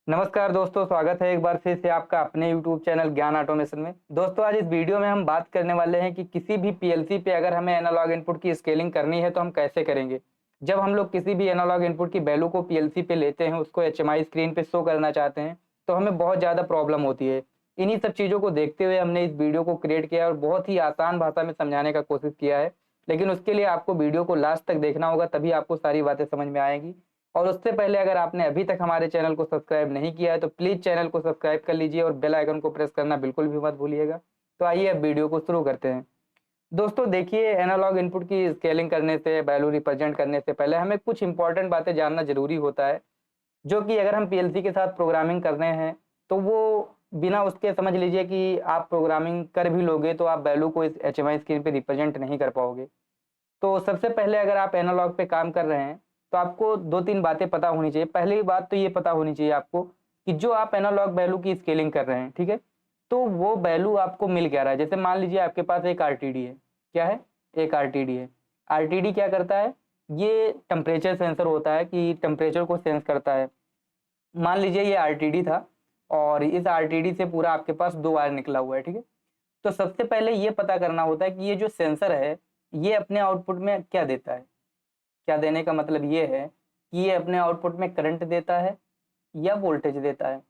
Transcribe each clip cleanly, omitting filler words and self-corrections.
नमस्कार दोस्तों, स्वागत है एक बार फिर से आपका अपने YouTube चैनल ज्ञान ऑटोमेशन में। दोस्तों, आज इस वीडियो में हम बात करने वाले हैं कि किसी भी पीएलसी पे अगर हमें एनालॉग इनपुट की स्केलिंग करनी है तो हम कैसे करेंगे। जब हम लोग किसी भी एनालॉग इनपुट की वैल्यू को पीएलसी पे लेते हैं, उसको एचएमआई स्क्रीन पे शो करना चाहते हैं, तो हमें बहुत ज़्यादा प्रॉब्लम होती है। इन्हीं सब चीज़ों को देखते हुए हमने इस वीडियो को क्रिएट किया और बहुत ही आसान भाषा में समझाने का कोशिश किया है। लेकिन उसके लिए आपको वीडियो को लास्ट तक देखना होगा, तभी आपको सारी बातें समझ में आएंगी। और उससे पहले अगर आपने अभी तक हमारे चैनल को सब्सक्राइब नहीं किया है तो प्लीज चैनल को सब्सक्राइब कर लीजिए और बेल आइकन को प्रेस करना बिल्कुल भी मत भूलिएगा। तो आइए अब वीडियो को शुरू करते हैं। दोस्तों देखिए, एनालॉग इनपुट की स्केलिंग करने से, वैल्यू रिप्रेजेंट करने से पहले हमें कुछ इंपॉर्टेंट बातें जानना जरूरी होता है, जो कि अगर हम पीएलसी के साथ प्रोग्रामिंग कर रहे हैं तो वो बिना उसके समझ लीजिए कि आप प्रोग्रामिंग कर भी लोगे तो आप वैल्यू को इस एचएमआई स्क्रीन पे रिप्रेजेंट नहीं कर पाओगे। तो सबसे पहले अगर आप एनालॉग पे काम कर रहे हैं तो आपको 2-3 बातें पता होनी चाहिए। पहली बात तो ये पता होनी चाहिए आपको कि जो आप एनालॉग वैल्यू की स्केलिंग कर रहे हैं, ठीक है? तो वो वैल्यू आपको मिल क्या रहा है। जैसे मान लीजिए आपके पास एक आरटीडी है। क्या है? एक आरटीडी है। आरटीडी क्या करता है? ये टेम्परेचर सेंसर होता है कि टेम्परेचर को सेंस करता है। मान लीजिए ये आरटीडी था और इस आरटीडी से पूरा आपके पास 2 वायर निकला हुआ है, ठीक है? तो सबसे पहले ये पता करना होता है कि ये जो सेंसर है, ये अपने आउटपुट में क्या देता है। क्या देने का मतलब ये है कि ये अपने आउटपुट में करंट देता है या वोल्टेज देता है।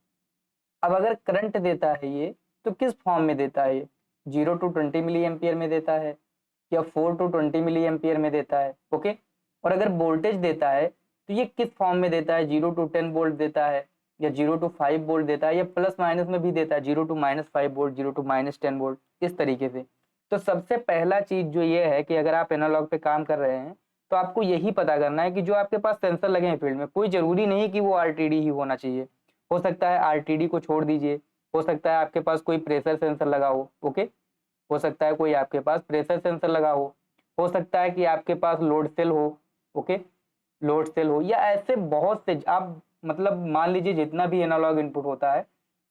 अब अगर करंट देता है ये, तो किस फॉर्म में देता है ये? 0 टू 20 मिली एम्पियर में देता है या 4 टू 20 मिली एम्पियर में देता है। ओके। और अगर वोल्टेज देता है तो ये किस फॉर्म में देता है? 0 टू 10 वोल्ट देता है या 0 टू 5 वोल्ट देता है या प्लस माइनस में भी देता है, 0 टू -5 वोल्ट, 0 टू -10 वोल्ट, इस तरीके से। तो सबसे पहला चीज जो ये है कि अगर आप एनालॉग पे काम कर रहे हैं तो आपको यही पता करना है कि जो आपके पास सेंसर लगे हैं फील्ड में, कोई जरूरी नहीं कि वो आरटीडी ही होना चाहिए। हो सकता है आरटीडी को छोड़ दीजिए, हो सकता है आपके पास कोई प्रेशर सेंसर लगा हो। ओके। हो सकता है कोई आपके पास प्रेशर सेंसर लगा हो सकता है कि आपके पास लोड सेल हो। ओके। लोड सेल हो या ऐसे बहुत से आप मतलब मान लीजिए जितना भी एनालॉग इनपुट होता है,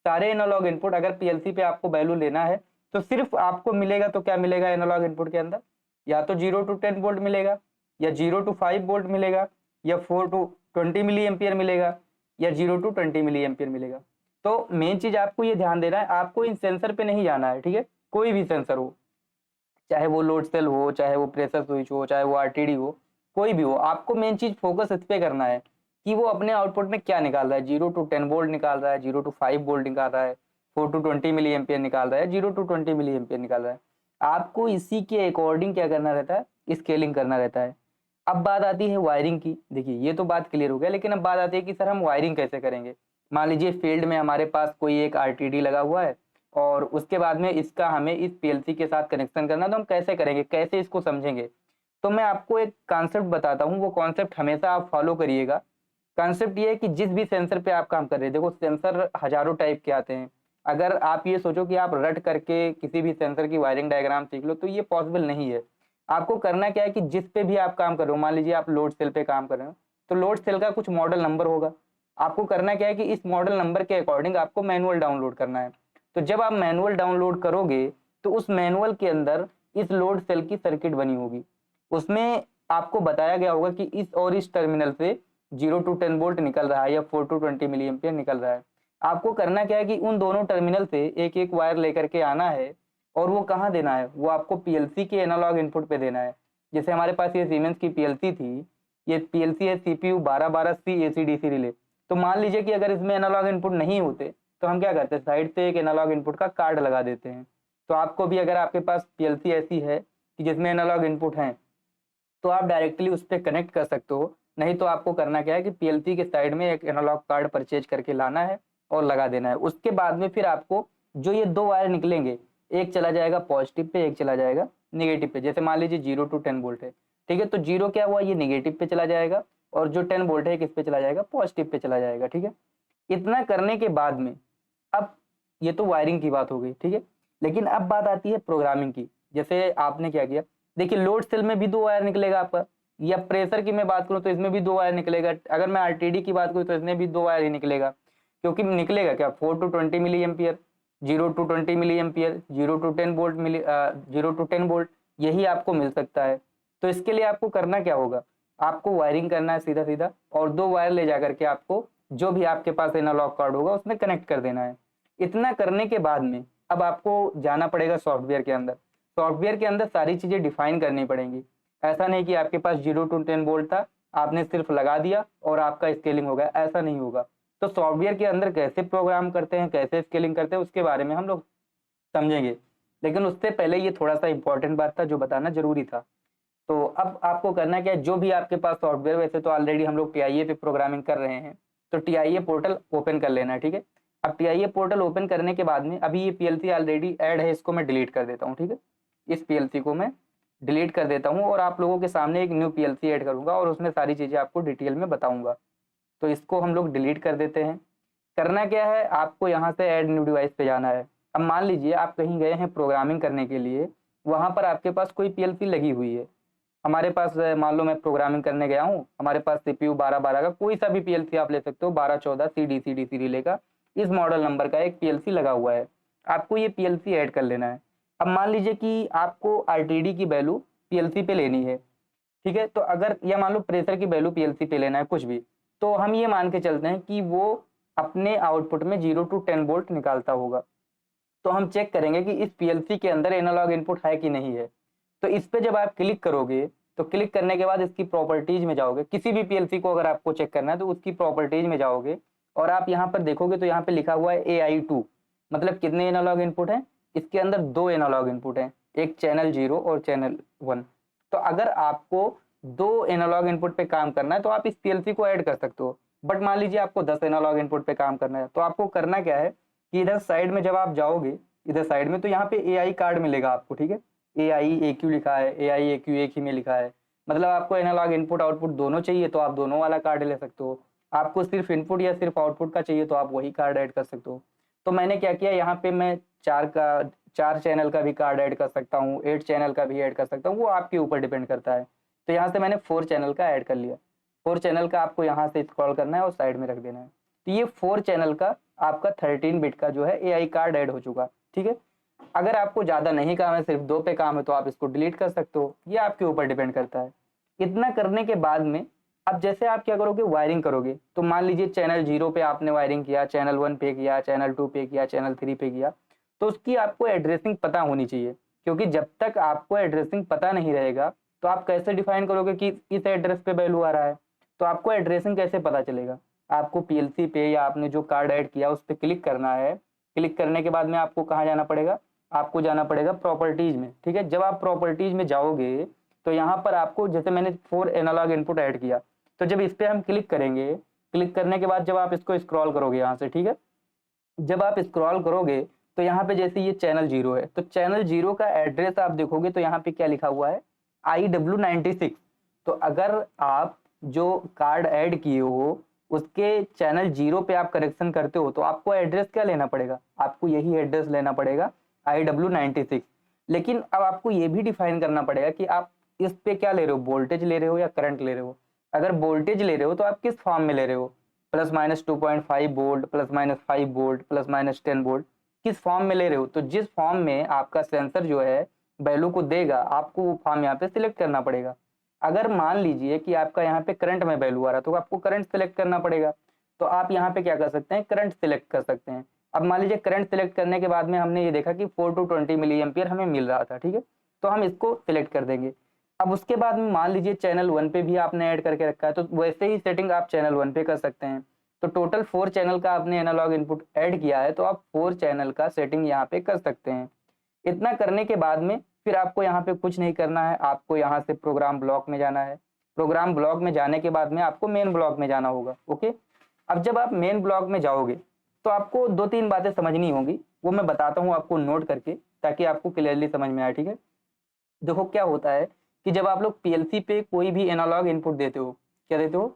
सारे एनालॉग इनपुट अगर पीएलसी पे आपको वैल्यू लेना है तो सिर्फ आपको मिलेगा तो क्या मिलेगा एनालॉग इनपुट के अंदर? या तो 0 टू 10 वोल्ट मिलेगा या 0 टू 5 वोल्ट मिलेगा या 4 टू 20 मिली एम्पियर मिलेगा या 0 टू 20 मिली एम्पियर मिलेगा। तो मेन चीज आपको ये ध्यान देना है, आपको इन सेंसर पे नहीं जाना है, ठीक है? कोई भी सेंसर हो, चाहे वो लोड सेल हो, चाहे वो प्रेशर स्विच हो, चाहे वो आरटीडी हो, कोई भी हो, आपको मेन चीज फोकस इस पे करना है कि वो अपने आउटपुट में क्या निकाल रहा है। 0 टू 10 वोल्ट निकाल रहा है, 0 टू 5 वोल्ट निकाल रहा है, 4 टू 20 मिली एम्पियर निकाल रहा है, 0 टू 20 मिली एम्पियर निकाल रहा है। आपको इसी के अकॉर्डिंग क्या करना रहता है? स्केलिंग करना रहता है। अब बात आती है वायरिंग की। देखिए ये तो बात क्लियर हो गया, लेकिन अब बात आती है कि सर हम वायरिंग कैसे करेंगे। मान लीजिए फील्ड में हमारे पास कोई एक आरटीडी लगा हुआ है और उसके बाद में इसका हमें इस पीएलसी के साथ कनेक्शन करना, तो हम कैसे करेंगे, कैसे इसको समझेंगे? तो मैं आपको एक कॉन्सेप्ट बताता हूँ, वो कॉन्सेप्ट हमेशा आप फॉलो करिएगा। कॉन्सेप्ट ये है कि जिस भी सेंसर पे आप काम कर रहे हैं, देखो सेंसर हजारों टाइप के आते हैं। अगर आप ये सोचो कि आप रट करके किसी भी सेंसर की वायरिंग डायग्राम सीख लो, तो ये पॉसिबल नहीं है। आपको करना क्या है कि जिस पे भी आप काम कर रहे हो, मान लीजिए आप लोड सेल पे काम कर रहे हो, तो लोड सेल का कुछ मॉडल नंबर होगा। आपको करना क्या है कि इस मॉडल नंबर के अकॉर्डिंग आपको मैनुअल डाउनलोड करना है। तो जब आप मैनुअल डाउनलोड करोगे तो उस मैनुअल के अंदर इस लोड सेल की सर्किट बनी होगी। उसमें आपको बताया गया होगा कि इस और इस टर्मिनल से 0 टू 10 वोल्ट निकल रहा है या 4 टू 20 मिली एम्पियर निकल रहा है। आपको करना क्या है कि उन दोनों टर्मिनल से एक एक वायर लेकर के आना है और वो कहाँ देना है? वो आपको पीएलसी के एनालॉग इनपुट पे देना है। जैसे हमारे पास ये सीमेंस की पीएलसी थी, ये पीएलसी है सीपीयू 1212C एसीडीसी रिले। तो मान लीजिए कि अगर इसमें एनालॉग इनपुट नहीं होते तो हम क्या करते हैं, साइड से एक एनालॉग इनपुट का कार्ड लगा देते हैं। तो आपको भी अगर आपके पास पीएलसी ऐसी है कि जिसमें एनालॉग इनपुट है तो आप डायरेक्टली उस पर कनेक्ट कर सकते हो। नहीं तो आपको करना क्या है कि पीएलसी के साइड में एक एनालॉग कार्ड परचेज करके लाना है और लगा देना है। उसके बाद में फिर आपको जो ये 2 वायर निकलेंगे, एक चला जाएगा पॉजिटिव पे, एक चला जाएगा निगेटिव पे। जैसे मान लीजिए 0 टू 10 वोल्ट है, ठीक है? तो 0 क्या हुआ, ये निगेटिव पे चला जाएगा और जो 10 वोल्ट है किस पे चला जाएगा? पॉजिटिव पे चला जाएगा, ठीक है? इतना करने के बाद में अब ये तो वायरिंग की बात हो गई, ठीक है? लेकिन अब बात आती है प्रोग्रामिंग की। जैसे आपने क्या किया, देखिए लोड सेल में भी 2 वायर निकलेगा आपका, या प्रेशर की मैं बात करूं तो इसमें भी 2 वायर निकलेगा। अगर मैं आरटीडी की बात करूं तो इसमें भी 2 वायर ही निकलेगा। क्योंकि निकलेगा क्या, 4 to 20 milli ampere, 0 to 20 milli ampere, 0 to 10 volt 0 to 10 volt, यही आपको मिल सकता है। तो इसके लिए आपको करना क्या होगा, आपको वायरिंग करना है सीधा सीधा और 2 वायर ले जाकर के आपको जो भी आपके पास एनालॉग कार्ड होगा उसमें कनेक्ट कर देना है। इतना करने के बाद में अब आपको जाना पड़ेगा सॉफ्टवेयर के अंदर। सॉफ्टवेयर के अंदर सारी चीज़ें डिफाइन करनी पड़ेंगी। ऐसा नहीं कि आपके पास 0 to 10 वोल्ट था, आपने सिर्फ लगा दिया और आपका स्केलिंग हो गया, ऐसा नहीं होगा। तो सॉफ्टवेयर के अंदर कैसे प्रोग्राम करते हैं, कैसे स्केलिंग करते हैं, उसके बारे में हम लोग समझेंगे। लेकिन उससे पहले ये थोड़ा सा इंपॉर्टेंट बात था जो बताना जरूरी था। तो अब आपको करना क्या है, जो भी आपके पास सॉफ्टवेयर, वैसे तो ऑलरेडी हम लोग टीआईए पे प्रोग्रामिंग कर रहे हैं, तो टीआईए पोर्टल ओपन कर लेना है, ठीक है। अब टीआईए पोर्टल ओपन करने के बाद में अभी ये पीएलसी ऑलरेडी ऐड है, इसको मैं डिलीट कर देता हूँ, ठीक है। इस पीएलसी को मैं डिलीट कर देता हूँ और आप लोगों के सामने एक न्यू पीएलसी ऐड करूंगा और उसमें सारी चीज़ें आपको डिटेल में बताऊंगा। तो इसको हम लोग डिलीट कर देते हैं। करना क्या है, आपको यहाँ से ऐड न्यू डिवाइस पे जाना है। अब मान लीजिए आप कहीं गए हैं प्रोग्रामिंग करने के लिए, वहाँ पर आपके पास कोई पीएलसी लगी हुई है। हमारे पास मान लो मैं प्रोग्रामिंग करने गया हूँ, हमारे पास सीपीयू 12 का कोई सा भी पीएलसी आप ले सकते हो, 12-14 सीडीसी रिले का इस मॉडल नंबर का एक पीएलसी लगा हुआ है। आपको ये पीएलसी ऐड कर लेना है। अब मान लीजिए कि आपको आरटीडी की वैल्यू पीएलसी पे लेनी है, ठीक है। तो अगर या मान लो प्रेशर की वैल्यू पीएलसी पे लेना है, कुछ भी, तो हम ये मान के चलते हैं कि वो अपने आउटपुट में 0 to 10 वोल्ट निकालता होगा। तो हम चेक करेंगे कि इस पीएलसी के अंदर एनालॉग इनपुट है कि नहीं है। तो इस पे जब आप क्लिक करोगे, तो क्लिक करने के बाद इसकी प्रॉपर्टीज में जाओगे। किसी भी पीएलसी को अगर आपको चेक करना है तो उसकी प्रॉपर्टीज में जाओगे और आप यहाँ पर देखोगे तो यहाँ पे लिखा हुआ है AI2, मतलब कितने एनालॉग इनपुट हैं। इसके अंदर 2 एनालॉग इनपुट हैं, एक चैनल 0 और चैनल 1। तो अगर आपको 2 एनालॉग इनपुट पे काम करना है तो आप इस पीएलसी को ऐड कर सकते हो। बट मान लीजिए आपको 10 एनालॉग इनपुट पे काम करना है, तो आपको करना क्या है कि इधर साइड में जब आप जाओगे, इधर साइड में, तो यहाँ पे AI कार्ड मिलेगा आपको, ठीक है। AIAQ लिखा है, AIAQ एक ही में लिखा है। मतलब आपको एनालॉग इनपुट आउटपुट दोनों चाहिए तो आप दोनों वाला कार्ड ले सकते हो। आपको सिर्फ इनपुट या सिर्फ आउटपुट का चाहिए तो आप वही कार्ड ऐड कर सकते हो। तो मैंने क्या किया, यहाँ पे मैं 4 चैनल का भी कार्ड ऐड कर सकता हूँ, 8 चैनल का भी ऐड कर सकता हूँ, वो आपके ऊपर डिपेंड करता है। तो यहाँ से मैंने 4 चैनल का ऐड कर लिया। 4 चैनल का आपको यहाँ से स्क्रॉल करना है और साइड में रख देना है। तो ये 4 चैनल का आपका 13 बिट का जो है AI कार्ड ऐड हो चुका, ठीक है। अगर आपको ज़्यादा नहीं काम है, सिर्फ 2 पे काम है, तो आप इसको डिलीट कर सकते हो, ये आपके ऊपर डिपेंड करता है। इतना करने के बाद में अब जैसे आप क्या करोगे, वायरिंग करोगे। तो मान लीजिए चैनल 0 पे आपने वायरिंग किया, चैनल 1 पे किया, चैनल 2 पे किया, चैनल 3 पे किया, तो उसकी आपको एड्रेसिंग पता होनी चाहिए। क्योंकि जब तक आपको एड्रेसिंग पता नहीं रहेगा तो आप कैसे डिफाइन करोगे कि इस एड्रेस पे वैल्यू आ रहा है। तो आपको एड्रेसिंग कैसे पता चलेगा, आपको पीएलसी पे या आपने जो कार्ड ऐड किया उस पर क्लिक करना है। क्लिक करने के बाद में आपको कहाँ जाना पड़ेगा, आपको जाना पड़ेगा प्रॉपर्टीज में, ठीक है। जब आप प्रॉपर्टीज में जाओगे तो यहाँ पर आपको, जैसे मैंने 4 एनालॉग इनपुट ऐड किया, तो जब इस पे हम क्लिक करेंगे, क्लिक करने के बाद जब आप इसको स्क्रॉल करोगे यहाँ से, ठीक है, जब आप स्क्रॉल करोगे तो यहाँ पे जैसे ये चैनल 0 है, तो चैनल 0 का एड्रेस आप देखोगे तो यहाँ पे क्या लिखा हुआ है, IW96। तो अगर आप जो कार्ड ऐड किए हो उसके चैनल 0 पे आप करेक्शन करते हो तो आपको एड्रेस क्या लेना पड़ेगा, आपको यही एड्रेस लेना पड़ेगा, IW96। लेकिन अब आपको ये भी डिफाइन करना पड़ेगा कि आप इस पे क्या ले रहे हो, वोल्टेज ले रहे हो या करंट ले रहे हो। अगर वोल्टेज ले रहे हो तो आप किस फॉर्म में ले रहे हो, +-2.5 वोल्ट, +-5 वोल्ट, +-10 वोल्ट, किस फॉर्म में ले रहे हो। तो जिस फॉर्म में आपका सेंसर जो है वैल्यू को देगा, आपको वो फॉर्म यहाँ पे सिलेक्ट करना पड़ेगा। अगर मान लीजिए कि आपका यहाँ पे करंट में वैल्यू आ रहा है तो आपको करंट सिलेक्ट करना पड़ेगा। तो आप यहाँ पे क्या कर सकते हैं, करंट सिलेक्ट कर सकते हैं। अब मान लीजिए करंट सिलेक्ट करने के बाद में हमने ये देखा कि 4 to 20 मिली एम्पियर हमें मिल रहा था, ठीक है। तो हम इसको सिलेक्ट कर देंगे। अब उसके बाद में मान लीजिए चैनल 1 पे भी आपने ऐड करके रखा है, तो वैसे ही सेटिंग आप चैनल 1 पे कर सकते हैं। तो टोटल 4 चैनल का आपने एनालॉग इनपुट ऐड किया है, तो आप 4 चैनल का सेटिंग यहाँ पे कर सकते हैं। इतना करने के बाद में फिर आपको यहाँ पे कुछ नहीं करना है, आपको यहाँ से प्रोग्राम ब्लॉक में जाना है। प्रोग्राम ब्लॉक में जाने के बाद में आपको मेन ब्लॉक में जाना होगा, ओके। अब जब आप मेन ब्लॉक में जाओगे तो आपको 2-3 बातें समझनी होंगी, वो मैं बताता हूँ आपको नोट करके, ताकि आपको क्लियरली समझ में आए, ठीक है। देखो क्या होता है कि जब आप लोग पीएलसी पे कोई भी एनालॉग इनपुट देते हो, क्या देते हो,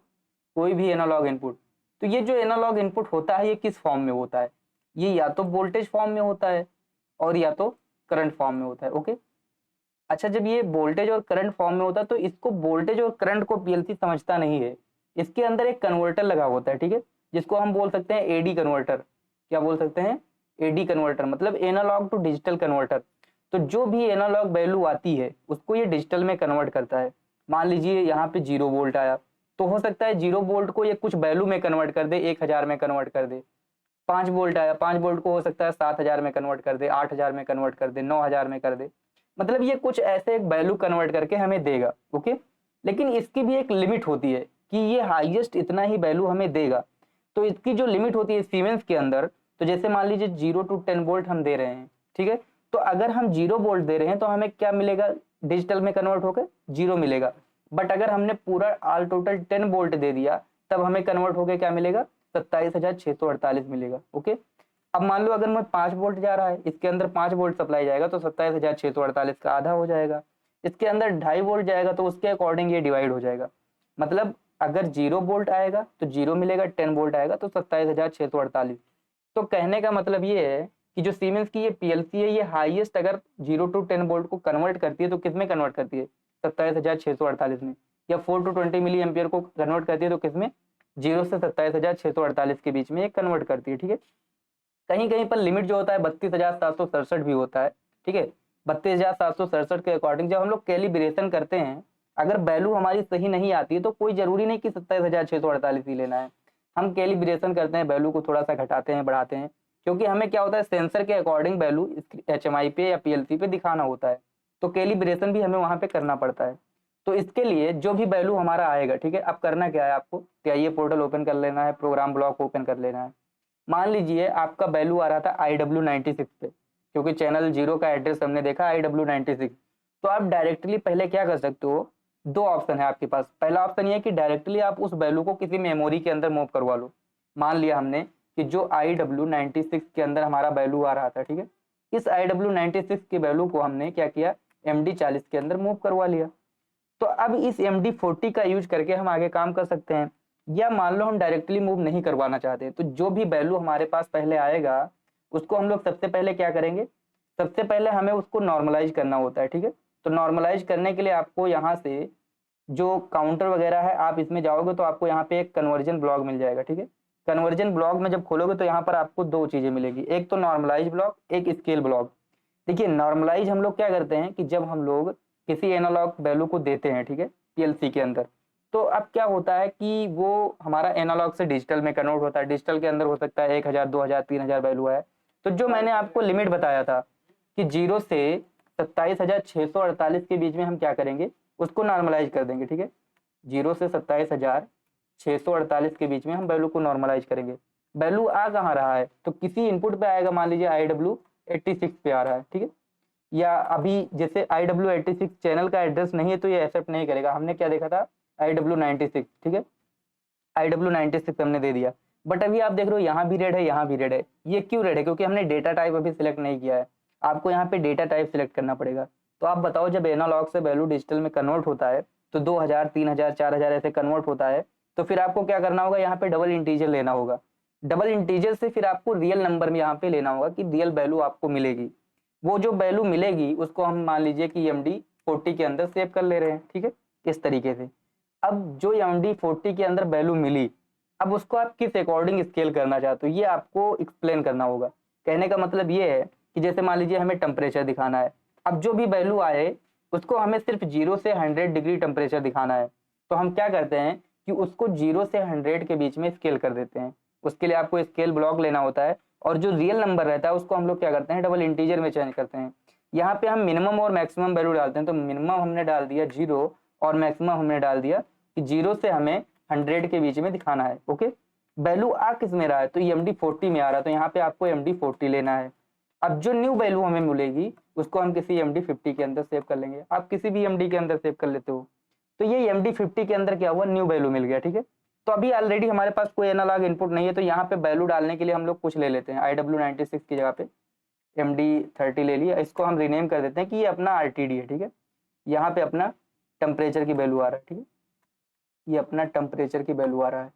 कोई भी एनालॉग इनपुट, तो ये जो एनालॉग इनपुट होता है ये किस फॉर्म में होता है, ये या तो वोल्टेज फॉर्म में होता है और या तो करंट फॉर्म में होता है, ओके। अच्छा, जब ये वोल्टेज और करंट फॉर्म में होता है तो इसको वोल्टेज और करंट को पीएलसी समझता नहीं है। इसके अंदर एक कन्वर्टर लगा होता है, ठीक है, जिसको हम बोल सकते हैं एडी कन्वर्टर। क्या बोल सकते हैं, एडी कन्वर्टर, मतलब एनालॉग टू डिजिटल कन्वर्टर। तो जो भी एनालॉग वैल्यू आती है उसको ये डिजिटल में कन्वर्ट करता है। मान लीजिए यहाँ पे 0 वोल्ट आया, तो हो सकता है 0 वोल्ट को ये कुछ वैल्यू में कन्वर्ट कर दे, 1000 में कन्वर्ट कर दे। 5 वोल्ट आया, 5 वोल्ट को हो सकता है 7000 में कन्वर्ट कर दे, 8000 में कन्वर्ट कर दे, 9000 में कर दे। मतलब ये कुछ ऐसे एक वैल्यू कन्वर्ट करके हमें देगा। ओके, लेकिन इसकी भी एक लिमिट होती है कि ये हाईएस्ट इतना ही वैल्यू हमें देगा। तो इसकी जो लिमिट होती है सीमेंस के अंदर, तो जैसे मान लीजिए 0 to 10 वोल्ट हम दे रहे हैं, ठीक है। तो अगर हम 0 वोल्ट दे रहे हैं तो हमें क्या मिलेगा, डिजिटल में कन्वर्ट होकर 0 मिलेगा। बट अगर हमने पूरा ऑल टोटल 10 वोल्ट दे दिया तब हमें कन्वर्ट होकर क्या मिलेगा, 27,648 मिलेगा। ओके, अब मान लो अगर मैं 5 वोल्ट जा रहा है, इसके अंदर 5 वोल्ट सप्लाई जाएगा तो 27,648 का आधा हो जाएगा। इसके अंदर 2.5 वोल्ट जाएगा तो उसके अकॉर्डिंग ये डिवाइड हो जाएगा। मतलब अगर 0 वोल्ट आएगा तो 0 मिलेगा, 10 वोल्ट आएगा तो 27,648। तो कहने का मतलब ये है कि जो सीमेंस की ये पीएलसी है, ये हाईएस्ट अगर 0 to 10 वोल्ट को कन्वर्ट करती है तो किस में कन्वर्ट करती है, 27,648 में। या 4 to 20 मिली एम्पियर को कन्वर्ट करती है तो किसमें, 0 से 27,648 के बीच में ये कन्वर्ट करती है। ठीक है, कहीं कहीं पर लिमिट जो होता है 32,767 भी होता है। ठीक है, 32,767 के अकॉर्डिंग जब हम लोग कैलिब्रेशन करते हैं, अगर वैल्यू हमारी सही नहीं आती है तो कोई जरूरी नहीं कि 27,648 ही लेना है। हम कैलिब्रेशन करते हैं, वैल्यू को थोड़ा सा घटाते हैं, बढ़ाते हैं, क्योंकि हमें क्या होता है सेंसर के अकॉर्डिंग वैल्यू HMI पे या PLC पे दिखाना होता है। तो कैलिब्रेशन भी हमें वहां पे करना पड़ता है। तो इसके लिए जो भी वैल्यू हमारा आएगा, ठीक है, अब करना क्या है आपको, क्या ये पोर्टल ओपन कर लेना है, प्रोग्राम ब्लॉक ओपन कर लेना है। मान लीजिए आपका वैल्यू आ रहा था IW96 पे, क्योंकि चैनल 0 का एड्रेस हमने देखा IW96। तो आप डायरेक्टली पहले क्या कर सकते हो, दो ऑप्शन है आपके पास। पहला ऑप्शन ये है कि डायरेक्टली आप उस वैल्यू को किसी मेमोरी के अंदर मूव करवा लो। मान लिया हमने कि जो IW96 के अंदर हमारा वैल्यू आ रहा था, ठीक है, इस IW96 के वैल्यू को हमने क्या किया, MD40 के अंदर मूव करवा लिया। तो अब इस MD40 का यूज करके हम आगे काम कर सकते हैं। या मान लो हम डायरेक्टली मूव नहीं करवाना चाहते, तो जो भी वैल्यू हमारे पास पहले आएगा उसको हम लोग सबसे पहले क्या करेंगे, सबसे पहले हमें उसको नॉर्मलाइज करना होता है। ठीक है, तो नॉर्मलाइज करने के लिए आपको यहाँ से जो काउंटर वगैरह है, आप इसमें जाओगे तो आपको यहाँ पे एक कन्वर्जन ब्लॉक मिल जाएगा। ठीक है, कन्वर्जन ब्लॉक में जब खोलोगे तो यहाँ पर आपको दो चीजें मिलेगी, एक तो नॉर्मलाइज ब्लॉक, एक स्केल ब्लॉक। देखिए नॉर्मलाइज हम लोग क्या करते हैं कि जब हम लोग किसी एनालॉग वैल्यू को देते हैं, ठीक है, PLC के अंदर, तो अब क्या होता है कि वो हमारा एनालॉग से डिजिटल में कन्वर्ट होता है। डिजिटल के अंदर हो सकता है 1000, 2000, 3000 वैल्यू है। तो जो मैंने आपको लिमिट बताया था कि 0 से 27,648 के बीच में हम क्या करेंगे, उसको नॉर्मलाइज कर देंगे। ठीक है, 0 से 27,648 के बीच में हम वैल्यू को नॉर्मलाइज करेंगे। वैल्यू आ कहाँ रहा है, तो किसी इनपुट पे आएगा, मान लीजिए IW86 पे आ रहा है। ठीक है, या अभी जैसे IW86 चैनल का एड्रेस नहीं है तो ये एक्सेप्ट नहीं करेगा। हमने क्या देखा था, IW96, ठीक है, IW96 हमने दे दिया। बट अभी आप देख रहे हो यहाँ भी रेड है, यहाँ भी रेड है। ये क्यों रेड है, क्योंकि हमने डेटा टाइप अभी सिलेक्ट नहीं किया है। आपको यहाँ पे डेटा टाइप सिलेक्ट करना पड़ेगा। तो आप बताओ, जब एनालॉग से वैल्यू डिजिटल में कन्वर्ट होता है तो 2000, 3000, 4000 ऐसे कन्वर्ट होता है, तो फिर आपको क्या करना होगा, यहाँ पे डबल इंटीजर लेना होगा। डबल इंटीजर से फिर आपको रियल नंबर में यहाँ पे लेना होगा कि रियल वैल्यू आपको मिलेगी। वो जो वैल्यू मिलेगी उसको हम मान लीजिए कि MD40 के अंदर सेव कर ले रहे हैं। ठीक है, इस तरीके से। अब जो MD40 के अंदर वैल्यू मिली, अब उसको आप किस अकॉर्डिंग स्केल करना चाहते हो, ये आपको एक्सप्लेन करना होगा। कहने का मतलब ये है कि जैसे मान लीजिए हमें टेम्परेचर दिखाना है, अब जो भी वैल्यू आए उसको हमें सिर्फ 0 से 100 डिग्री टेम्परेचर दिखाना है। तो हम क्या करते हैं कि उसको 0 से 100 के बीच में स्केल कर देते हैं। उसके लिए आपको स्केल ब्लॉक लेना होता है, और जो रियल नंबर रहता है उसको हम लोग क्या करते हैं, डबल इंटीजर में चेंज करते हैं। यहाँ पे हम मिनिमम और मैक्सिमम वैल्यू डालते हैं। तो मिनिमम हमने डाल दिया 0 और मैक्सिमम हमने डाल दिया कि 0 से हमें 100 के बीच में दिखाना है। ओके, वैल्यू आ किस में रहा है, तो MD40 में आ रहा है, तो यहाँ पे आपको MD40 लेना है। अब जो न्यू वैल्यू हमें मिलेगी उसको हम किसी MD50 के अंदर सेव कर लेंगे। आप किसी भी MD के अंदर सेव कर लेते हो। तो ये MD50 के अंदर क्या हुआ, न्यू वैल्यू मिल गया। ठीक है, तो अभी ऑलरेडी हमारे पास कोई एनालॉग इनपुट नहीं है, तो यहाँ पे वैल्यू डालने के लिए हम लोग कुछ ले लेते हैं। IW96 की जगह पे MD30 ले लिया, इसको हम रीनेम कर देते हैं कि ये अपना RTD है। ठीक है, यहाँ पे अपना टेम्परेचर की वैल्यू आ रहा है। ठीक है, ये अपना टेम्परेचर की वैल्यू आ रहा है।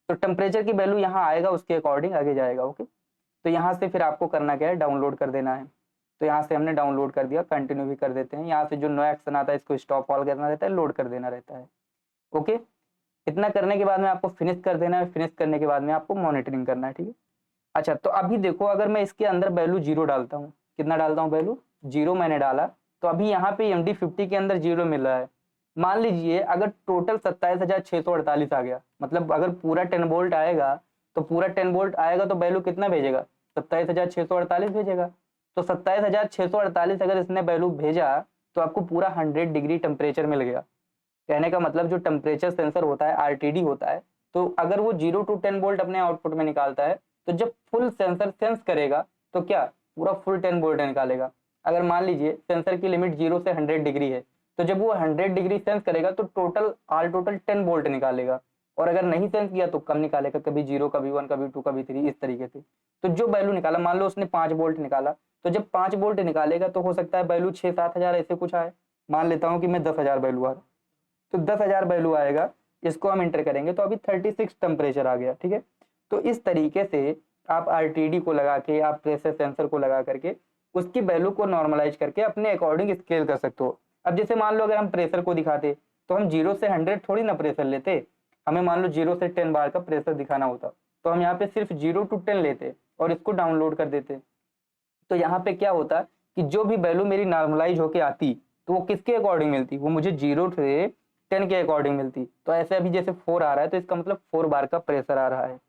तो टेम्परेचर की वैल्यू यहाँ आएगा, उसके अकॉर्डिंग आगे जाएगा। ओके, तो यहाँ से फिर आपको करना क्या है, डाउनलोड कर देना है। तो यहाँ से हमने डाउनलोड कर दिया, कंटिन्यू भी कर देते हैं। यहाँ से जो नया एक्शन आता है इसको स्टॉप ऑल करना रहता है, लोड कर देना रहता है। ओके, इतना करने के बाद में आपको फिनिश कर देना है। फिनिश करने के बाद में आपको मॉनिटरिंग करना है। ठीक है, अच्छा, तो अभी देखो, अगर मैं इसके अंदर वैल्यू 0 डालता हूँ, कितना डालता हूँ वैल्यू 0 मैंने डाला, तो अभी यहाँ पे MD50 के अंदर 0 मिल रहा है। मान लीजिए अगर टोटल 27,648 आ गया, मतलब अगर पूरा 10 वोल्ट आएगा तो पूरा 10 वोल्ट आएगा तो वैल्यू कितना भेजेगा, 27,648 भेजेगा। तो 27,648 अगर इसने वैल्यू भेजा तो आपको पूरा 100 डिग्री टेम्परेचर मिल गया। कहने का मतलब जो टेम्परेचर सेंसर होता है, आरटीडी होता है, तो अगर वो 0 to 10 वोल्ट अपने आउटपुट में निकालता है तो जब फुल सेंसर सेंस करेगा तो क्या पूरा फुल 10 वोल्ट निकालेगा। अगर मान लीजिए सेंसर की लिमिट 0 से 100 डिग्री है तो जब वो 100 डिग्री सेंस करेगा तो टोटल 10 वोल्ट निकालेगा, और अगर नहीं सेंस किया तो कम निकालेगा, कभी 0, कभी 1, कभी 2, कभी 3, इस तरीके से। तो जो वैल्यू निकाला, मान लो उसने 5 वोल्ट निकाला, तो जब 5 वोल्ट निकालेगा तो हो सकता है वैल्यू 6-7 हजार ऐसे कुछ आए। मान लेता हूँ कि मैं 10,000 वैल्यू आ रहा, तो 10,000 वैल्यू आएगा, इसको हम इंटर करेंगे तो अभी 36 टेम्परेचर आ गया। ठीक है, तो इस तरीके से आप आरटीडी को लगा के, आप प्रेशर सेंसर को लगा करके उसकी वैल्यू को नॉर्मलाइज करके अपने अकॉर्डिंग स्केल कर सकते हो। अब जैसे मान लो अगर हम प्रेशर को दिखाते तो हम 0 से 100 थोड़ी ना प्रेशर लेते, हमें मान लो 0 से 10 बार का प्रेशर दिखाना होता तो हम यहाँ पे सिर्फ 0 to 10 लेते और इसको डाउनलोड कर देते। तो यहाँ पे क्या होता कि जो भी वैल्यू मेरी नॉर्मलाइज होके आती तो वो किसके अकॉर्डिंग मिलती, वो मुझे 0 से 10 के अकॉर्डिंग मिलती। तो ऐसे अभी जैसे 4 आ रहा है तो इसका मतलब 4 बार का प्रेशर आ रहा है।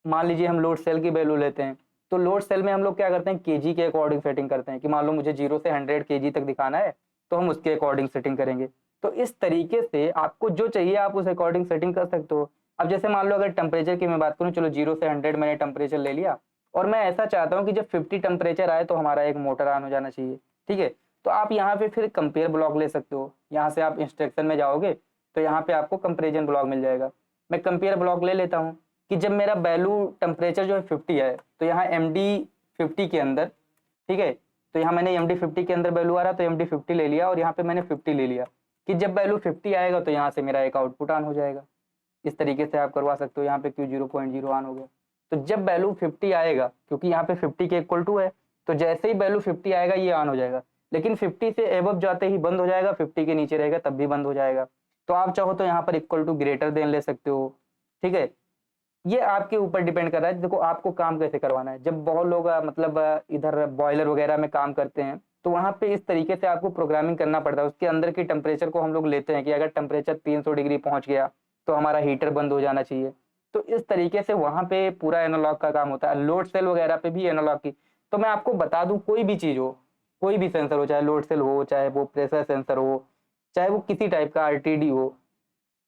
मान लीजिए हम लोड सेल की वैल्यू लेते हैं, तो लोड सेल में हम लोग क्या करते हैं, केजी के अकॉर्डिंग सेटिंग करते हैं कि मान लो मुझे 0 से 100 केजी तक दिखाना है तो हम उसके अकॉर्डिंग सेटिंग करेंगे। तो इस तरीके से आपको जो चाहिए आप उस अकॉर्डिंग सेटिंग कर सकते हो। अब जैसे मान लो अगर टेम्परेचर की मैं बात करूँ, चलो 0 से 100 मैंने टेम्परेचर ले लिया और मैं ऐसा चाहता हूँ कि जब 50 टेम्परेचर आए तो हमारा एक मोटर ऑन हो जाना चाहिए। ठीक है, तो आप यहाँ पे फिर कंपेयर ब्लॉक ले सकते हो। यहाँ से आप इंस्ट्रक्शन में जाओगे तो यहाँ पे आपको कंपेरिजन ब्लॉक मिल जाएगा। मैं कंपेयर ब्लॉक ले लेता हूँ कि जब मेरा वैल्यू टेम्परेचर जो है 50 है तो यहाँ MD 50 के अंदर, ठीक है, तो यहाँ मैंने MD 50 के अंदर वैल्यू आ रहा तो MD 50 ले लिया और यहाँ पे मैंने 50 ले लिया कि जब वैल्यू 50 आएगा तो यहाँ से मेरा एक आउटपुट ऑन हो जाएगा। इस तरीके से आप करवा सकते हो। यहाँ पे Q0.0 ऑन हो गया, तो जब वैल्यू 50 आएगा, क्योंकि यहाँ पे 50 के इक्वल टू है, तो जैसे ही वैल्यू 50 आएगा ये ऑन हो जाएगा, लेकिन 50 से एबव जाते ही बंद हो जाएगा, 50 के नीचे रहेगा तब भी बंद हो जाएगा। तो आप चाहो तो यहाँ पर इक्वल टू ग्रेटर देन ले सकते हो। ठीक है, ये आपके ऊपर डिपेंड कर रहा है, देखो आपको काम कैसे करवाना है। जब बहुत लोग मतलब इधर बॉयलर वगैरह में काम करते हैं तो वहाँ पे इस तरीके से आपको प्रोग्रामिंग करना पड़ता है। उसके अंदर की टेम्परेचर को हम लोग लेते हैं कि अगर टेम्परेचर 300 डिग्री पहुंच गया तो हमारा हीटर बंद हो जाना चाहिए। तो इस तरीके से वहाँ पे पूरा एनालॉग का काम होता है। लोड सेल वगैरह पे भी एनालॉग की, तो मैं आपको बता दूं, कोई भी चीज़ हो, कोई भी सेंसर हो, चाहे लोड सेल हो, चाहे वो प्रेशर सेंसर हो, चाहे वो किसी टाइप का आरटीडी हो,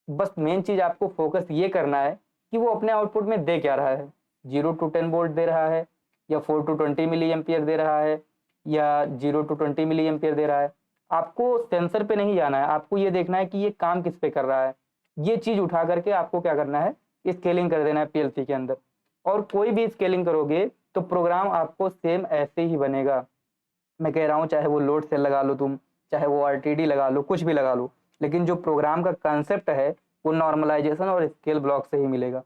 बस मेन चीज़ आपको फोकस ये करना है कि वो अपने आउटपुट में दे क्या रहा है। 0 to 10 वोल्ट दे रहा है, या 4 to 20 मिली एम्पियर दे रहा है, या 0 to 20 मिली एम्पियर दे रहा है। आपको सेंसर पे नहीं जाना है, आपको ये देखना है कि ये काम किस पे कर रहा है। ये चीज़ उठा करके आपको क्या करना है, स्केलिंग कर देना है पीएलसी के अंदर। और कोई भी स्केलिंग करोगे तो प्रोग्राम आपको सेम ऐसे ही बनेगा। मैं कह रहा हूँ चाहे वो लोड सेल लगा लो तुम, चाहे वो आरटीडी लगा लो, कुछ भी लगा लो, लेकिन जो प्रोग्राम का कंसेप्ट है वो नॉर्मलाइजेशन और स्केल ब्लॉक से ही मिलेगा।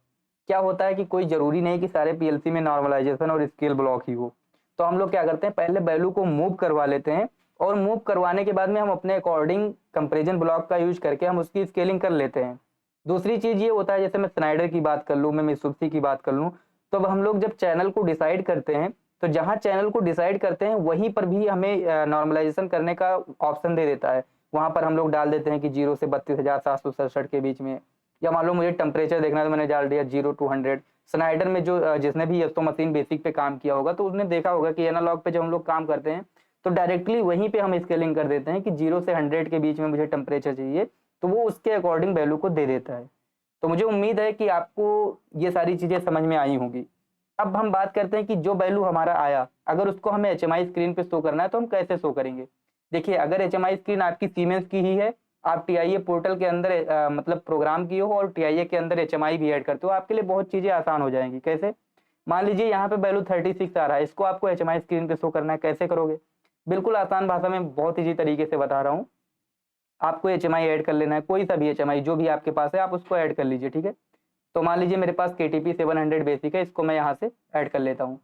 क्या होता है कि कोई जरूरी नहीं कि सारे पीएलसी में नॉर्मलाइजेशन और स्केल ब्लॉक ही हो। तो हम लोग क्या करते हैं, पहले वैल्यू को मूव करवा लेते हैं और मूव करवाने के बाद में हम अपने अकॉर्डिंग कंपेरिजन ब्लॉक का यूज करके हम उसकी स्केलिंग कर लेते हैं। दूसरी चीज ये होता है, जैसे मैं स्नाइडर की बात कर लूँ, मैं मित्सुबिशी की बात कर लूँ, तो अब हम लोग जब चैनल को डिसाइड करते हैं तो जहाँ चैनल को डिसाइड करते हैं वहीं पर भी हमें नॉर्मलाइजेशन करने का ऑप्शन दे देता है। वहाँ पर हम लोग डाल देते हैं कि 0 से 32,767 के बीच में, या मान लो मुझे टेम्परेचर देखना है तो मैंने डाल दिया 0 to 100। स्नाइडर में जो जिसने भी तो मशीन बेसिक पे काम किया होगा तो उसने देखा होगा कि एनालॉग पे जब हम लोग काम करते हैं तो डायरेक्टली वहीं पे हम स्केलिंग कर देते हैं कि 0 से 100 के बीच में मुझे टेम्परेचर चाहिए, तो वो उसके अकॉर्डिंग वैल्यू को दे देता है। तो मुझे उम्मीद है कि आपको ये सारी चीज़ें समझ में आई होंगी। अब हम बात करते हैं कि जो वैल्यू हमारा आया, अगर उसको हमें एचएमआई स्क्रीन पे शो करना है तो हम कैसे शो करेंगे। देखिए, अगर एचएमआई स्क्रीन आपकी सीमेंस की ही है, आप टीआईए पोर्टल के अंदर मतलब प्रोग्राम किए हो और टीआईए के अंदर एचएमआई भी ऐड करते हो, आपके लिए बहुत चीज़ें आसान हो जाएंगी। कैसे, मान लीजिए यहाँ पे वैल्यू 36 आ रहा है, इसको आपको एचएमआई स्क्रीन पे शो करना है, कैसे करोगे। बिल्कुल आसान भाषा में बहुत ईजी तरीके से बता रहा हूँ। आपको एचएमआई ऐड कर लेना है, कोई सा भी एचएमआई जो भी आपके पास है आप उसको ऐड कर लीजिए। ठीक है, तो मान लीजिए मेरे पास KTP 700 बेसिक है, इसको मैं यहाँ से ऐड कर लेता हूँ।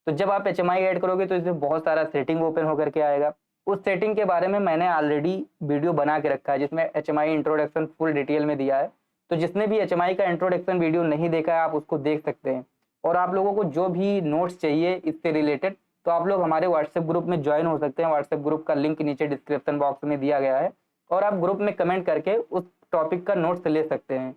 तो जब आप HMI ऐड करोगे तो इसमें बहुत सारा सेटिंग ओपन होकर के आएगा। उस सेटिंग के बारे में मैंने ऑलरेडी वीडियो बना के रखा है जिसमें HMI इंट्रोडक्शन फुल डिटेल में दिया है। तो जिसने भी HMI का इंट्रोडक्शन वीडियो नहीं देखा है आप उसको देख सकते हैं। और आप लोगों को जो भी नोट्स चाहिए इससे रिलेटेड तो आप लोग हमारे व्हाट्सएप ग्रुप में ज्वाइन हो सकते हैं। व्हाट्सएप ग्रुप का लिंक नीचे डिस्क्रिप्शन बॉक्स में दिया गया है और आप ग्रुप में कमेंट करके उस टॉपिक का नोट्स ले सकते हैं।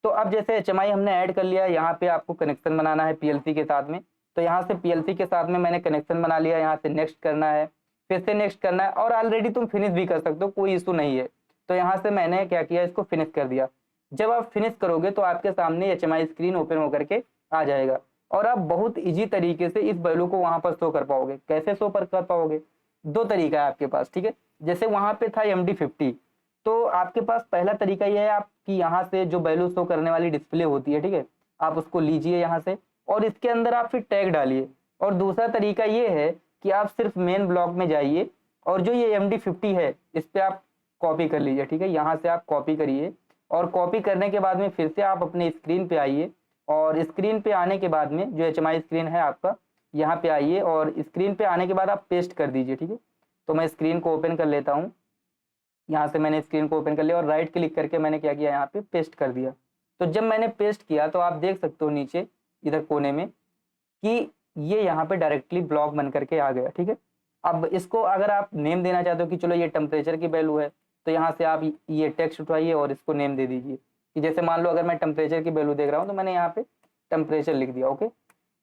तो अब जैसे HMI हमने ऐड कर लिया, यहाँ पे आपको कनेक्शन बनाना है PLC के साथ में। तो यहाँ से PLC के साथ में मैंने कनेक्शन बना लिया, यहाँ से नेक्स्ट करना है, फिर से नेक्स्ट करना है, और ऑलरेडी तुम फिनिश भी कर सकते हो, कोई इशू नहीं है। तो यहाँ से मैंने क्या किया, इसको फिनिश कर दिया। जब आप फिनिश करोगे तो आपके सामने HMI स्क्रीन ओपन होकर के आ जाएगा, और आप बहुत इजी तरीके से इस वैल्यू को वहां पर शो कर पाओगे। कैसे शो कर पाओगे, दो तरीका है आपके पास, ठीक है। जैसे वहां पे था MD50, तो आपके पास पहला तरीका यह है आपकी यहाँ से जो वैल्यू शो करने वाली डिस्प्ले होती है, ठीक है, आप उसको लीजिए यहाँ से, और इसके अंदर आप फिर टैग डालिए। और दूसरा तरीका ये है कि आप सिर्फ मेन ब्लॉक में जाइए, और जो ये MD50 है इस पर आप कॉपी कर लीजिए, ठीक है। यहाँ से आप कॉपी करिए, और कॉपी करने के बाद में फिर से आप अपने स्क्रीन पे आइए, और स्क्रीन पे आने के बाद में जो HMI स्क्रीन है आपका, यहाँ पे आइए, और स्क्रीन पे आने के बाद आप पेस्ट कर दीजिए, ठीक है। तो मैं स्क्रीन को ओपन कर लेता हूँ, यहाँ से मैंने स्क्रीन को ओपन कर लिया, और राइट क्लिक करके मैंने क्या किया, यहाँ पे पेस्ट कर दिया। तो जब मैंने पेस्ट किया तो आप देख सकते हो नीचे इधर कोने में कि ये यहाँ पे डायरेक्टली ब्लॉक बन करके आ गया, ठीक है। अब इसको अगर आप नेम देना चाहते हो कि चलो ये टेम्परेचर की वैल्यू है, तो यहाँ से आप ये टेक्स्ट उठाइए और इसको नेम दे दीजिए कि जैसे मान लो अगर मैं टेम्परेचर की वैल्यू देख रहा हूँ तो मैंने यहाँ पे टेम्परेचर लिख दिया, ओके।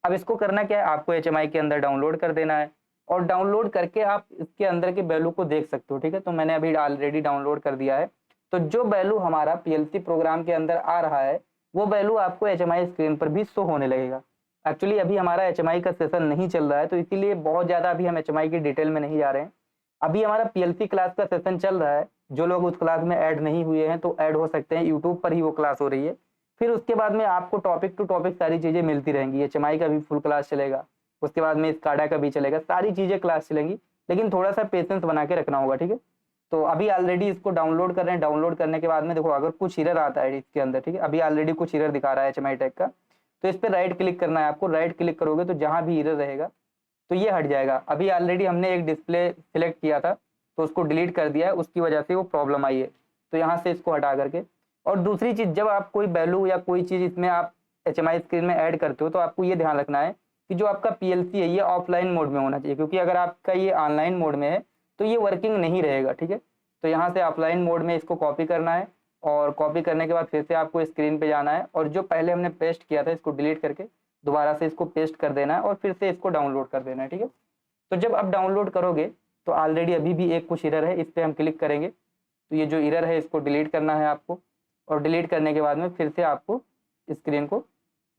अब इसको करना क्या है, आपको HMI के अंदर डाउनलोड कर देना है, और डाउनलोड करके आप इसके अंदर के वैल्यू को देख सकते हो, ठीक है। तो मैंने अभी ऑलरेडी डाउनलोड कर दिया है। तो जो वैल्यू हमारा PLC प्रोग्राम के अंदर आ रहा है वो वैल्यू आपको HMI स्क्रीन पर भी शो होने लगेगा। एक्चुअली अभी हमारा HMI का सेशन नहीं चल रहा है, तो इसीलिए बहुत ज़्यादा अभी हम HMI की डिटेल में नहीं जा रहे हैं। अभी हमारा PLC क्लास का सेशन चल रहा है, जो लोग उस क्लास में ऐड नहीं हुए हैं तो ऐड हो सकते हैं, यूट्यूब पर ही वो क्लास हो रही है। फिर उसके बाद में आपको टॉपिक टू टॉपिक सारी चीज़ें मिलती रहेंगी। HMI का भी फुल क्लास चलेगा, उसके बाद में स्काडा का भी चलेगा, सारी चीज़ें क्लास चलेंगी, लेकिन थोड़ा सा पेशेंस बना के रखना होगा, ठीक है। तो अभी ऑलरेडी इसको डाउनलोड कर रहे हैं, डाउनलोड करने के बाद में देखो अगर कुछ एरर आता है इसके अंदर, ठीक है, अभी ऑलरेडी कुछ एरर दिखा रहा है HMI टैग का, तो इस पर राइट क्लिक करना है आपको। राइट क्लिक करोगे तो जहाँ भी एरर रहेगा तो ये हट जाएगा। अभी ऑलरेडी हमने एक डिस्प्ले सिलेक्ट किया था तो उसको डिलीट कर दिया है, उसकी वजह से वो प्रॉब्लम आई है। तो यहाँ से इसको हटा करके, और दूसरी चीज़, जब आप कोई वैल्यू या कोई चीज़ इसमें आप HMI स्क्रीन में ऐड करते हो तो आपको ये ध्यान रखना है कि जो आपका PLC है ये ऑफलाइन मोड में होना चाहिए, क्योंकि अगर आपका ये ऑनलाइन मोड में है तो ये वर्किंग नहीं रहेगा, ठीक है। तो यहाँ से ऑफलाइन मोड में इसको कॉपी करना है, और कॉपी करने के बाद फिर से आपको स्क्रीन पे जाना है, और जो पहले हमने पेस्ट किया था इसको डिलीट करके दोबारा से इसको पेस्ट कर देना है, और फिर से इसको डाउनलोड कर देना है, ठीक है। तो जब आप डाउनलोड करोगे तो ऑलरेडी अभी भी एक कुछ एरर है, इस पर हम क्लिक करेंगे तो ये जो एरर है इसको डिलीट करना है आपको, और डिलीट करने के बाद में फिर से आपको स्क्रीन को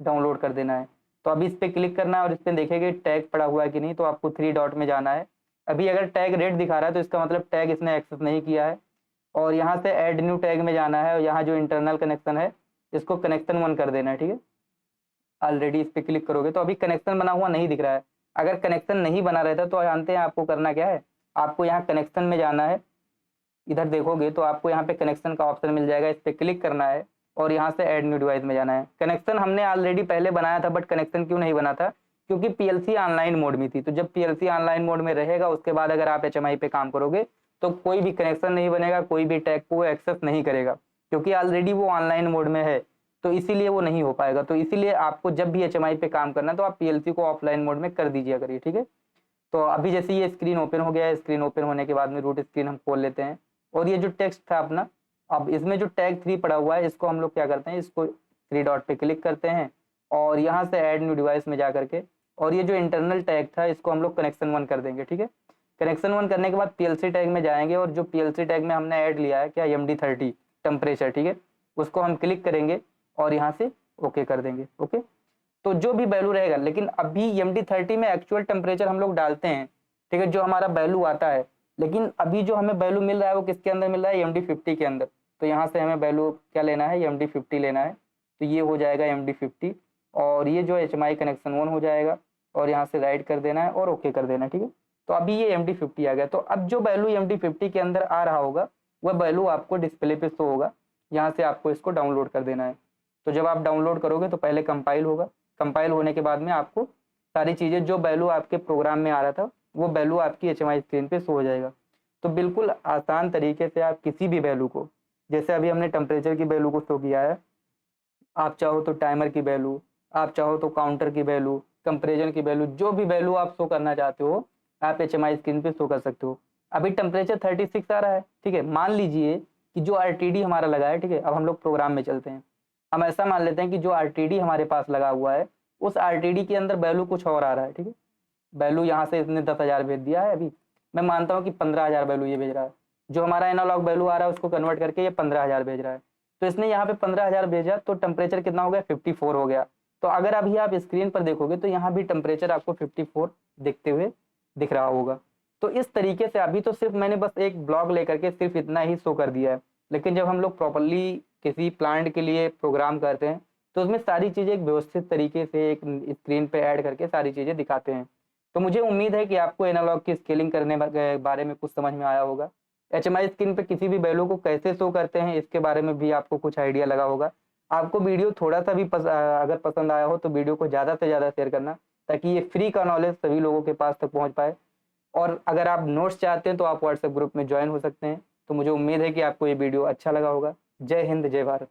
डाउनलोड कर देना है। तो अभी इस पर क्लिक करना है, और इस पर देखेंगे टैग पड़ा हुआ है कि नहीं, तो आपको 3 डॉट में जाना है। अभी अगर टैग रेड दिखा रहा है तो इसका मतलब टैग इसने एक्सेस नहीं किया है, और यहाँ से ऐड न्यू टैग में जाना है, और यहाँ जो इंटरनल कनेक्शन है इसको कनेक्शन 1 कर देना है, ठीक है। ऑलरेडी इस पर क्लिक करोगे तो अभी कनेक्शन बना हुआ नहीं दिख रहा है। अगर कनेक्शन नहीं बना रहता तो जानते हैं आपको करना क्या है, आपको यहाँ कनेक्शन में जाना है, इधर देखोगे तो आपको यहाँ पे कनेक्शन का ऑप्शन मिल जाएगा, इस पर क्लिक करना है, और यहाँ से ऐड न्यू डिवाइस में जाना है। कनेक्शन हमने ऑलरेडी पहले बनाया था, बट कनेक्शन क्यों नहीं बना था, क्योंकि PLC ऑनलाइन मोड में थी। तो जब PLC ऑनलाइन मोड में रहेगा उसके बाद अगर आप HMI पे काम करोगे तो कोई भी कनेक्शन नहीं बनेगा, कोई भी टैग को एक्सेस नहीं करेगा, क्योंकि ऑलरेडी वो ऑनलाइन मोड में है, तो इसीलिए वो नहीं हो पाएगा। तो इसीलिए आपको जब भी HMI पे काम करना है तो आप PLC को ऑफलाइन मोड में कर दीजिए करिए, ठीक है। तो अभी जैसे ये स्क्रीन ओपन हो गया है, स्क्रीन ओपन होने के बाद में रूट स्क्रीन हम खोल लेते हैं, और ये जो टेक्स्ट था अपना, अब इसमें जो टैग 3 पड़ा हुआ है इसको हम लोग क्या करते हैं, इसको 3 डॉट पे क्लिक करते हैं, और यहाँ से ऐड न्यू डिवाइस में जा करके, और ये जो इंटरनल टैग था इसको हम लोग कनेक्शन 1 कर देंगे, ठीक है। कनेक्शन 1 करने के बाद PLC टैग में जाएंगे, और जो PLC टैग में हमने ऐड लिया है क्या, MD30 टेम्परेचर, ठीक है, उसको हम क्लिक करेंगे और यहाँ से ओके कर देंगे, ओके। तो जो भी वैल्यू रहेगा, लेकिन अभी MD30 में एक्चुअल टेम्परेचर हम लोग डालते हैं, ठीक है, जो हमारा वैल्यू आता है, लेकिन अभी जो हमें वैल्यू मिल रहा है वो किसके अंदर मिल रहा है, MD50 के अंदर। तो यहाँ से हमें वैल्यू क्या लेना है, MD50 लेना है, तो ये हो जाएगा MD50, और ये जो HMI कनेक्शन 1 हो जाएगा, और यहाँ से राइट कर देना है और ओके कर देना है, ठीक है। तो अभी ये MD50 आ गया। तो अब जो वैल्यू MD50 के अंदर आ रहा होगा वह वैल्यू आपको डिस्प्ले पे शो होगा, यहाँ से आपको इसको डाउनलोड कर देना है। तो जब आप डाउनलोड करोगे तो पहले कंपाइल होगा, कंपाइल होने के बाद में आपको सारी चीज़ें जो वैल्यू आपके प्रोग्राम में आ रहा था वो वैल्यू आपकी HMI स्क्रीन पे शो हो जाएगा। तो बिल्कुल आसान तरीके से आप किसी भी वैल्यू को, जैसे अभी हमने टेम्परेचर की वैल्यू को शो किया है, आप चाहो तो टाइमर की वैल्यू, आप चाहो तो काउंटर की वैल्यू, कंपैरिजन की वैल्यू, जो भी वैल्यू आप शो करना चाहते हो आप HMI स्क्रीन पे शो कर सकते हो। अभी टेम्परेचर 36 आ रहा है, ठीक है। मान लीजिए कि जो RTD हमारा लगा है, ठीक है, अब हम लोग प्रोग्राम में चलते हैं। हम ऐसा मान लेते हैं कि जो RTD हमारे पास लगा हुआ है उस RTD के अंदर वैल्यू कुछ और आ रहा है, ठीक है। वैल्यू यहाँ से इसने 10,000 भेज दिया है, अभी मैं मानता हूँ कि 15,000 वैल्यू ये भेज रहा है। जो हमारा एनालॉग वैल्यू आ रहा है उसको कन्वर्ट करके ये 15,000 भेज रहा है। तो इसने यहाँ पे 15,000 भेजा तो टेम्परेचर कितना हो गया, 54 हो गया। तो अगर अभी आप स्क्रीन पर देखोगे तो यहाँ भी टेम्परेचर आपको 54 दिखते हुए दिख रहा होगा। तो इस तरीके से अभी तो सिर्फ मैंने बस एक ब्लॉक लेकर के सिर्फ इतना ही शो कर दिया है, लेकिन जब हम लोग प्रॉपरली किसी प्लांट के लिए प्रोग्राम करते हैं तो उसमें सारी चीज़ें एक व्यवस्थित तरीके से एक स्क्रीन पे ऐड करके सारी चीज़ें दिखाते हैं। तो मुझे उम्मीद है कि आपको एनालॉग की स्केलिंग करने के बारे में कुछ समझ में आया होगा। HMI स्क्रीन पे किसी भी वैल्यू को कैसे शो करते हैं इसके बारे में भी आपको कुछ आइडिया लगा होगा। आपको वीडियो थोड़ा सा भी अगर पसंद आया हो तो वीडियो को ज़्यादा से ज़्यादा शेयर करना, ताकि ये फ्री का नॉलेज सभी लोगों के पास तक पहुँच पाए। और अगर आप नोट्स चाहते हैं तो आप व्हाट्सएप ग्रुप में ज्वाइन हो सकते हैं। तो मुझे उम्मीद है कि आपको ये वीडियो अच्छा लगा होगा। जय हिंद, जय भारत।